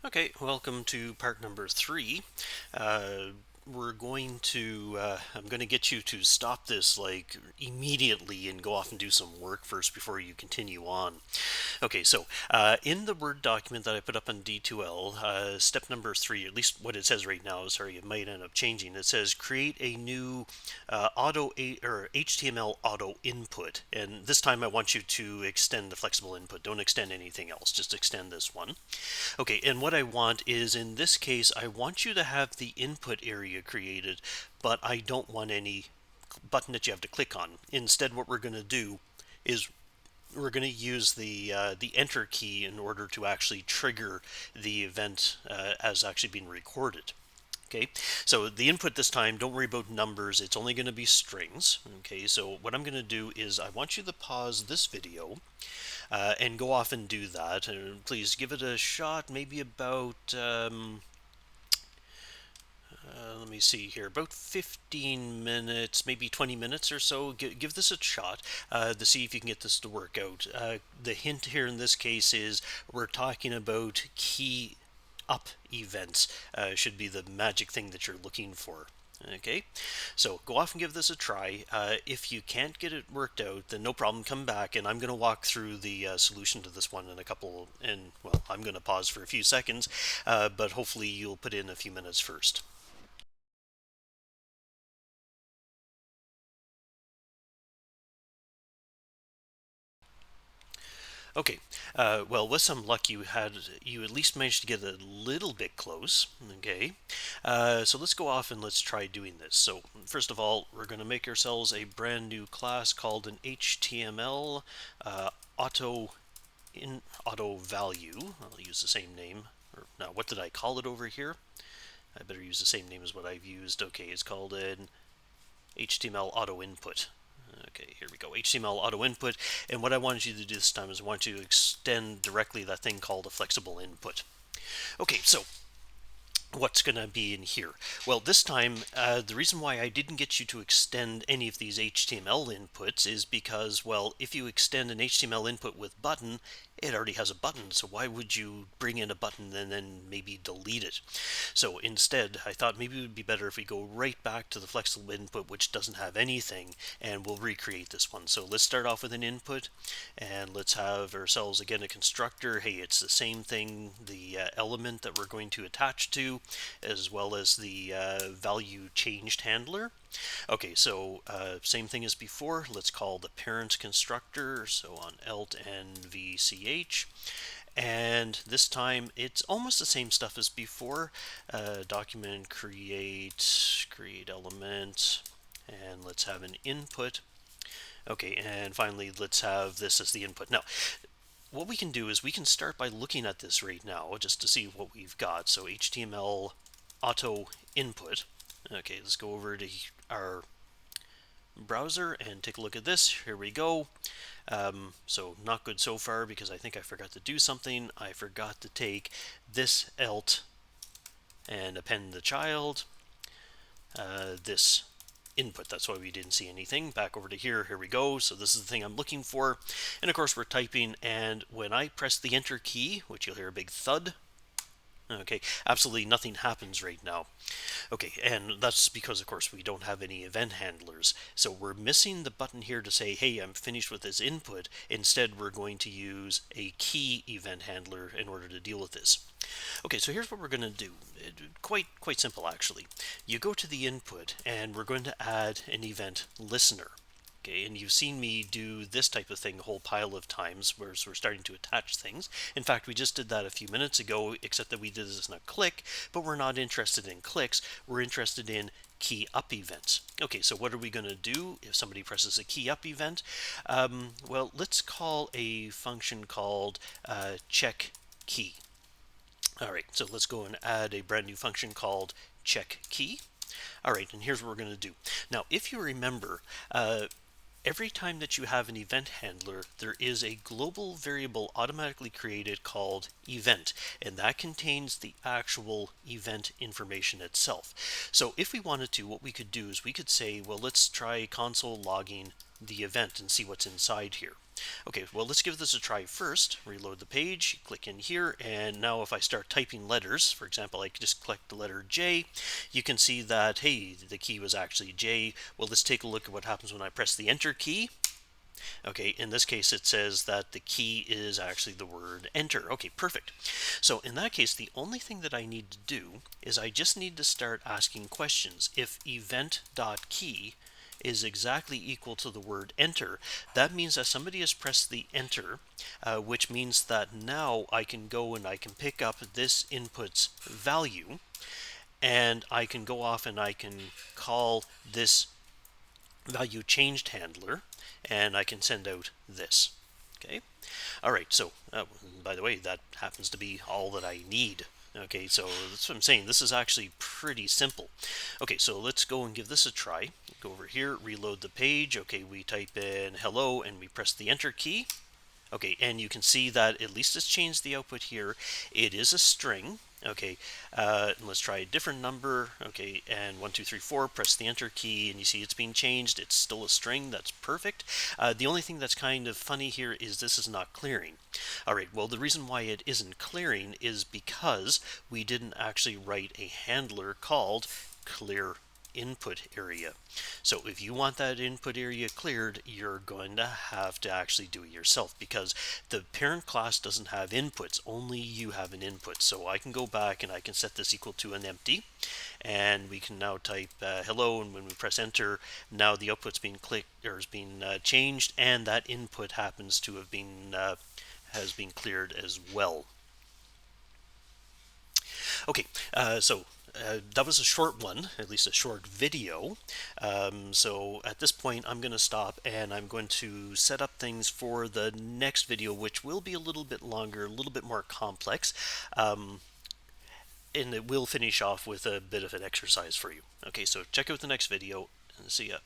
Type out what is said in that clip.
Okay, welcome to part number 3. I'm going to get you to stop this like immediately and go off and do some work first before you continue on. Okay, so in the Word document that I put up on D2L, step number 3, at least what it says right now, sorry, it might end up changing. It says create a new or HTML auto input, and this time I want you to extend the flexible input. Don't extend anything else, just extend this one. Okay, and what I want is, in this case, I want you to have the input area created, but I don't want any button that you have to click on. Instead, what we're going to do is we're going to use the enter key in order to actually trigger the event as actually being recorded. Okay, so the input this time, don't worry about numbers, it's only going to be strings. Okay, so what I'm going to do is I want you to pause this video and go off and do that. And please give it a shot, maybe about, let me see here, about 15 minutes, maybe 20 minutes or so. Give this a shot to see if you can get this to work out. The hint here in this case is we're talking about key up events, should be the magic thing that you're looking for. Okay, so go off and give this a try. If you can't get it worked out, then no problem, come back and I'm going to walk through the solution to this one in a couple, and well, I'm going to pause for a few seconds, but hopefully you'll put in a few minutes first. Okay, well, with some luck, you at least managed to get a little bit close. Okay, so let's go off and let's try doing this. So first of all, we're going to make ourselves a brand new class called an HTML auto auto value. I'll use the same name. Or now, what did I call it over here? I better use the same name as what I've used. Okay, it's called an HTML auto input. Okay, here we go, HTML auto input. And what I wanted you to do this time is I want you to extend directly that thing called a flexible input. Okay, so what's going to be in here? Well, this time, the reason why I didn't get you to extend any of these HTML inputs is because, well, if you extend an HTML input with button, it already has a button, so why would you bring in a button and then maybe delete it? So instead, I thought maybe it would be better if we go right back to the flexible input, which doesn't have anything, and we'll recreate this one. So let's start off with an input, and let's have ourselves, again, a constructor. Hey, it's the same thing, the element that we're going to attach to, as well as the value changed handler. Okay, so same thing as before. Let's call the parent constructor, so on alt and vch. And this time it's almost the same stuff as before. Document create element, and let's have an input. Okay, and finally let's have this as the input. Now, what we can do is we can start by looking at this right now just to see what we've got. So HTML auto input. Okay, let's go over to our browser and take a look at this. Here we go. So not good so far because I think I forgot to do something. I forgot to take this alt and append the child. This input, that's why we didn't see anything. Back over to here we go. So this is the thing I'm looking for. And of course we're typing, and when I press the enter key, which you'll hear a big thud, okay, absolutely nothing happens right now. Okay, and that's because, of course, we don't have any event handlers. So we're missing the button here to say, hey, I'm finished with this input. Instead, we're going to use a key event handler in order to deal with this. Okay, so here's what we're going to do. Quite simple, actually. You go to the input, and we're going to add an event listener. Okay, and you've seen me do this type of thing a whole pile of times where we're starting to attach things. In fact, we just did that a few minutes ago, except that we did this in a click, but we're not interested in clicks. We're interested in key up events. Okay, so what are we going to do if somebody presses a key up event? Well, let's call a function called check key. All right, so let's go and add a brand new function called check key. All right, and here's what we're going to do. Now, if you remember, every time that you have an event handler, there is a global variable automatically created called event, and that contains the actual event information itself. So if we wanted to, what we could do is we could say, well, let's try console logging the event and see what's inside here. Okay, well, let's give this a try first. Reload the page, click in here, and now if I start typing letters, for example, I can just click the letter J, you can see that, hey, the key was actually J. Well, let's take a look at what happens when I press the Enter key. Okay, in this case, it says that the key is actually the word enter. Okay, perfect. So in that case, the only thing that I need to do is I just need to start asking questions. If event.key is exactly equal to the word enter, that means that somebody has pressed the enter, which means that now I can go and I can pick up this input's value, and I can go off and I can call this value changed handler, and I can send out this. Okay. All right. So, by the way, that happens to be all that I need. Okay, so that's what I'm saying. This is actually pretty simple. Okay, so let's go and give this a try. Go over here, reload the page. Okay, we type in hello and we press the enter key. Okay, and you can see that at least it's changed the output here. It is a string. Okay, let's try a different number. Okay, and 1, 2, 3, 4, press the enter key, and you see it's being changed. It's still a string. That's perfect. The only thing that's kind of funny here is this is not clearing. All right, well, the reason why it isn't clearing is because we didn't actually write a handler called clear input area. So if you want that input area cleared, you're going to have to actually do it yourself, because the parent class doesn't have inputs, only you have an input. So I can go back and I can set this equal to an empty, and we can now type hello, and when we press enter, now the output's being clicked or is being changed, and that input happens to have been has been cleared as well. Okay, that was a short one, at least a short video. So at this point, I'm going to stop and I'm going to set up things for the next video, which will be a little bit longer, a little bit more complex. And it will finish off with a bit of an exercise for you. Okay, so check out the next video and see ya.